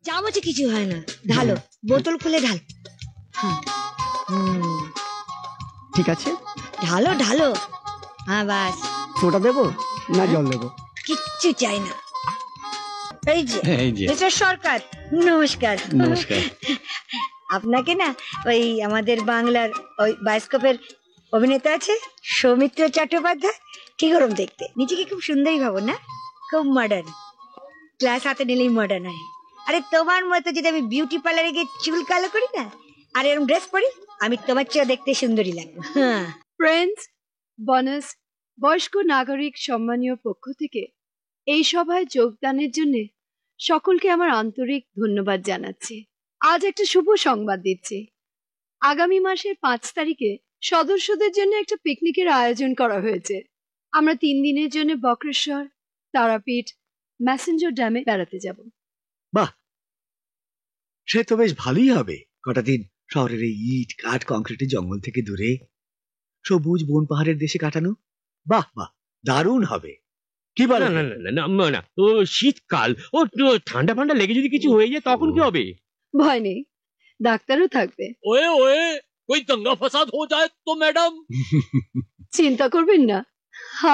চামচে কিছু হয় না, ঢালো, বোতল খুলে ঢাল। ঠিক আছে, ঢালো ঢালো। হ্যাঁ বাস। সোডা দেবো না জল দেবো? কিচ্ছু চাই না। এই যে মিস্টার সরকার, নমস্কার। নমস্কার। আপনাকে না ওই আমাদের বাংলার ওই বায়োস্কোপের অভিনেতা আছে সৌমিত্র চট্টোপাধ্যায়, ঠিক ওরকম দেখতে, নিজেকে খুব সুন্দরী ভাবো না, খুব মডার্ন, ক্লাস হাতে নিলেই মডার্ন হয়। আরে তোমার মতো যদি আমি বিউটি পার্লারে গিয়ে চুল কালো করি না আর এরকম ড্রেস পরি, আমি তোমার চেয়ে দেখতে সুন্দরী লাগবে। হ্যাঁ ফ্রেন্ডস, বোনাস, বয়স্ক নাগরিক সম্মানীয় পক্ষ থেকে এই সভায় যোগদানের জন্য সকলকে আমার আন্তরিক ধন্যবাদ জানাচ্ছি। আজ একটা শুভ সংবাদ দিচ্ছি, আগামী মাসের 5 তারিখে সদস্যদের জন্য একটা পিকনিকের আয়োজন করা হয়েছে। আমরা 3 দিনের জন্য বক্রেশ্বর, তারাপীঠ, ম্যাসেঞ্জার ড্যামে বেড়াতে যাব। বাহ, সে তো বেশ ভালোই হবে। কটা দিন শহরের এই ইট কাঠ কংক্রিটের জঙ্গল থেকে দূরে সবুজ বন পাহাড়ের দেশে কাটানো, বাহ বাহ, দারুণ হবে। কি বল? না না না না না, ও শীতকাল, ও ঠান্ডা ফান্ডা লেগে যদি কিছু হয়ে যায় তখন কি হবে? ভয় নেই, ডাক্তারও থাকবে। ওয়ে ওয়ে, कोई दंगा फसाद हो जाए तो मैडम? চিন্তা করবেন না,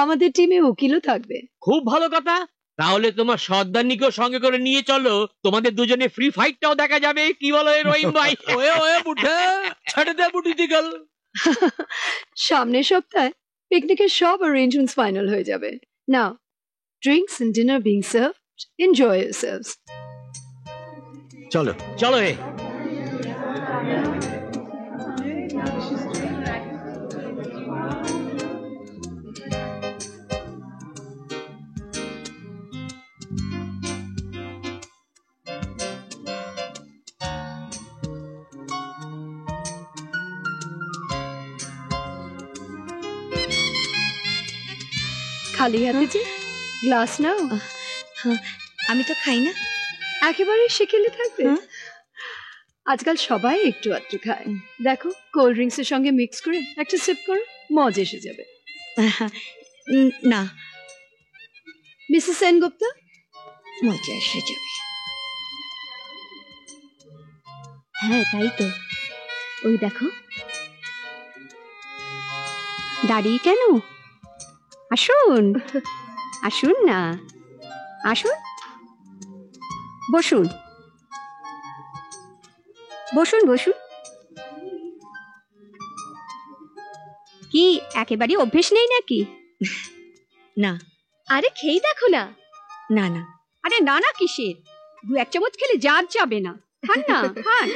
আমাদের টিমে উকিলও থাকবে। খুব ভালো কথা, তাহলে তোমার সর্দারনিকেও সঙ্গে করে নিয়ে চলো, তোমাদের দুজনে ফ্রি ফাইটটাও দেখা যাবে। কি বলো রহিম ভাই? ওয়ে ওয়ে বুদ্ধে, ছেড়ে দে বুদ্ধি দিগল। সামনের সপ্তাহে পিকনিকের সব অ্যারেঞ্জমেন্টস ফাইনাল হয়ে যাবে। Now, drinks and dinner being served, enjoy yourselves. চলো চলো হে। খালি হাতে যে গ্লাস নাও। আমি তো খাই না। একেবারে শিখেলে থাকবে। আজকাল সবাই একটু আধটু খায়। দেখো, কোল্ড ড্রিঙ্কস এর সঙ্গে মিক্স করে একটা সিপ করো, মজা এসে যাবে। না মিসেস সেনগুপ্তা, মজা এসে যাবে। হ্যাঁ তাই তো, ওই দেখো দাঁড়িয়ে কেন? আসুন আসুন না, আসুন, বসুন বসুন বসুন। কি একেবারে অভ্যেস নেই নাকি? না। আরে খেয়ে দেখো না। না না। আরে না না কিসের, 2-1 চামচ খেলে জাত যাবে না। খান না, খান।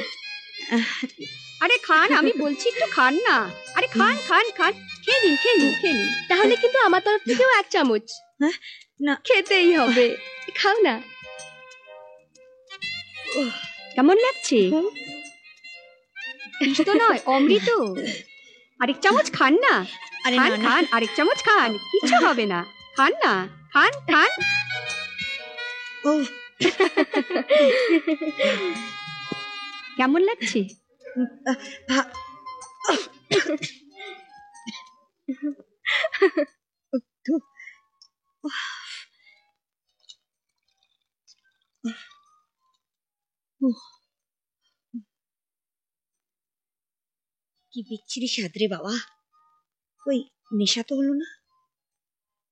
আরে খান, আমি বলছি একটু খান না। আরে খান খান খান, খেয়ে নিন খেয়ে নিন খেয়ে নিন। তাহলে কিন্তু আমার তরফ থেকেও 1 চামচ না, খেতেই হবে। খাও না। কেমন লাগছে? বিষ তো নয়, অমৃত। আরেক চামচ খান না। আরে খান না না। খান, আরেক চামচ খান, কিছু হবে না। খান না, খান খান। ও কেমন লাগছে? কি বিচ্ছিরি স্বাদ রে বাবা। ওই নেশা তো হলো না,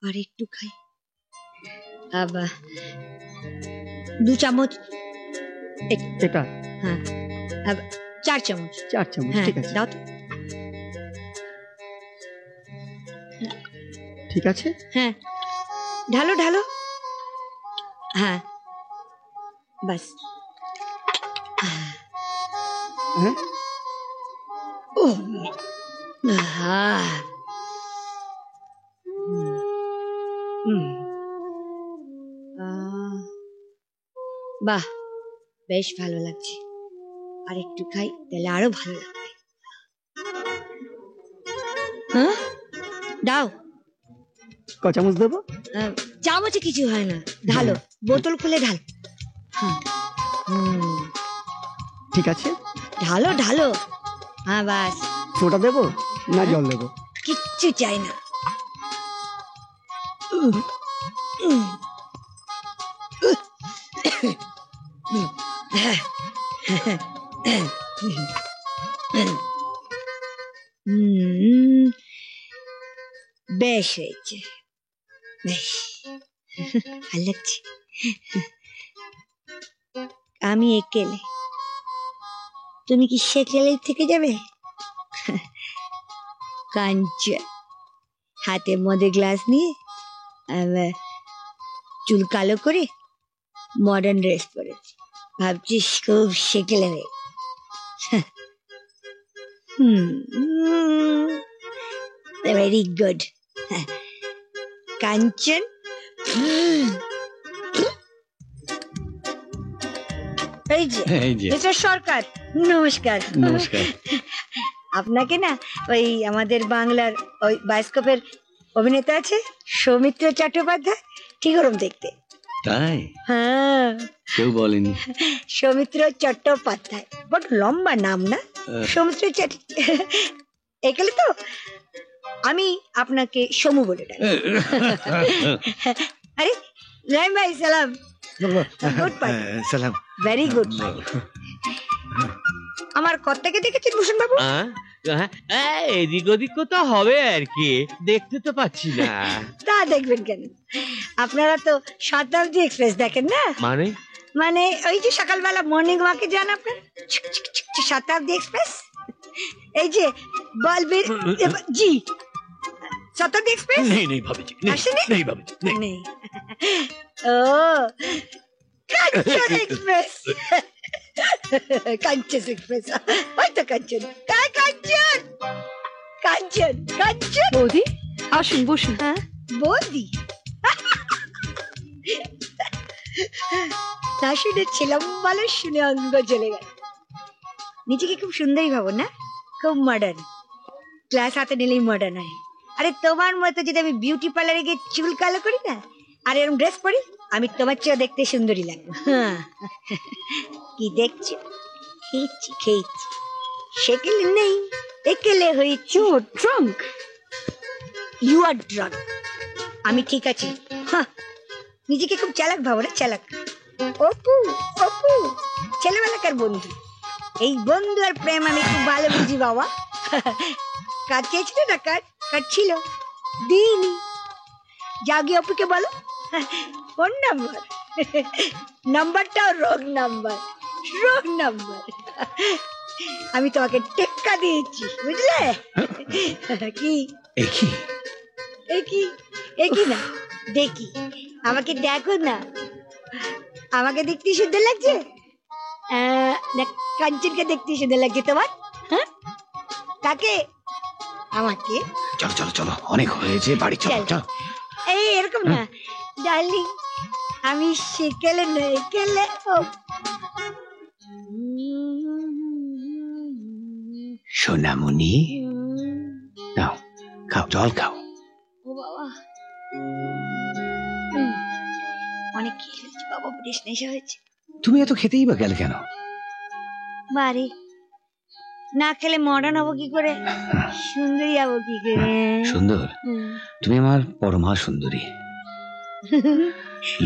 আর একটু খাই। 2 চামচ এটা? হ্যাঁ, 4 চামচ। 4 চামচ, হ্যাঁ, ঠিক আছে। দাও তো। ঠিক আছে, হ্যাঁ, ঢালো ঢালো। হ্যাঁ বাস। হ্যাঁ ও হ্যাঁ। বাহ, বেশ ভালো লাগছে। আর একটু খাই, তাহলে আরো ভালো লাগবে। হ্যাঁ, দাও। ক চামচ দেবো? চামচে কিছু হয় না, ঢালো, বোতল খুলে ঢাল। ঠিক আছে, ঢালো ঢালো। হ্যাঁ বাস। সোডা দেবো না জল দেবো? কিচ্ছু চাই না। বেশ হয়েছে, বেশ ভাল লাগছে। আমি একেলে, তুমি কি সেকেলেই থেকে যাবে? কাঞ্চন হাতে মদের গ্লাস নিয়ে, চুল কালো করে, মডার্ন ড্রেস পরেছে, ভাবছিস খুব সেকেলে হয়ে। ভেরি গুড কাঞ্চন। এই যে মিস্টার সরকার, নমস্কার। নমস্কার। আপনাকে না ওই আমাদের বাংলার ওই বায়োস্কোপের অভিনেতা আছে সৌমিত্র চট্টোপাধ্যায়, ঠিক ওরম দেখতে। তাই? হ্যাঁ, কেউ বলেনি। সৌমিত্র চট্টোপাধ্যায়, বড় লম্বা নাম না? সৌমিত্র এখানে তো আমি আপনাকে সমু বলে ডাকি। আরে রাইম ভাই, সালাম। গুড পার্টি, সালাম। Very good. আমার কর্তাকে দেখেছেন ভূষণ বাবু? এদিক ওদিক তো হবে আর কি, দেখতে তো পাচ্ছি না। তা দেখবেন কেন, আপনারা তো শতাব্দী এক্সপ্রেস দেখেন না? মানে মানে ওই যে সকালবেলা মর্নিং ওয়াকে যান আপনার, শতাব্দী এক্সপ্রেস। এই যে বলবীর জি, শতাব্দী এক্সপ্রেস नहीं भाभी जी, আসেনি? नहीं भाभी जी, नहीं। নেই। ও কাঞ্চন এক্সপ্রেস, কাঞ্চন এক্সপ্রেস, ওই তো কাঞ্চন, কাঞ্চন কাঞ্চন কাঞ্চন। বৌদি আসুন, বসুন। হ্যাঁ বৌদি, তা শুনেছিলাম বলে, শুনে অঙ্গ জ্বলে গেল। নিজেকে খুব সুন্দরী ভাবো না? খুব মডার্ন, ক্লাস হাতে নিলেই মডার্ন হয়। আরে তোমার মতো যদি আমি বিউটি পার্লারে গিয়ে চুল কালো করি না আর এরকম ড্রেস পরি, আমি তোমার চেয়ে দেখতে সুন্দরী লাগবে। কি দেখছো? খেয়েছি খেয়েছি, সেকেলে নেই, একেলে হয়েছি। ড্রাঙ্ক? You are drunk. আমি ঠিক আছি। নিজেকে খুব চালাক ভাবো না? চালাক। অপু, অপু ছেলেবেলাকার বন্ধু, এই বন্ধু আর প্রেম আমি খুব ভালো বুঝি বাবা। কাজ চেয়েছিল না, কাজ কাজ ছিল, দিইনি। যাও গিয়ে অপুকে বলো ফোন নাম্বার, নাম্বারটাও রং নাম্বার, রং নাম্বার। আমি তোমাকে টেক্কা দিয়েছি, বুঝলে? কি একই একই একই না, দেখি, আমাকে দেখো না। আমাকে দেখতে সুন্দর লাগছে না কাঞ্চনকে দেখতে সুন্দর লাগছে তোমার? হ্যাঁ, কাকে? আমাকে? চলো চলো চলো, অনেক হয়েছে, বাড়ি চলো। চল। এই এরকম না ডার্লিং, আমি সেকেলে না একেলে। সোনামণি, নাও খাও, জল খাও। ও বাবা, অনেক খেয়ে ফেলছি বাবা, বেশ নেশা হয়েছে। তুমি এত খেতেই বা গেলে কেন? বারে না খেলে মডার্ন হবো কি করে, সুন্দরী হবো কি করে? সুন্দর? তুমি আমার পরমা সুন্দরী।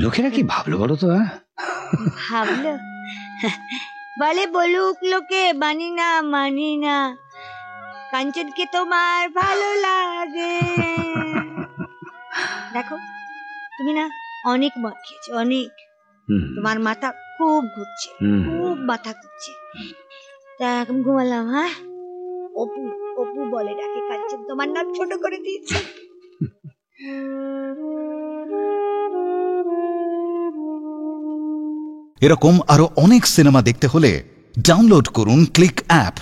লোকেরা কি ভাবলো বলো তো? ভাবলো বলে বলুক লোকে, মানি না মানি না, কাঞ্চনকে তোমার ভালো লাগে। দেখো তুমি না অনেক মদ খেয়েছো, অনেক। তোমার মাথা খুব ঘুরছে, খুব মাথা ঘুরছে। তা এখন ঘুমালাম। হ্যাঁ, অপু অপু বলে ডাকে কাঞ্চন, তোমার নাম ছোট করে দিয়েছে। এরকম আরো অনেক সিনেমা দেখতে হলে ডাউনলোড করুন ক্লিক অ্যাপ।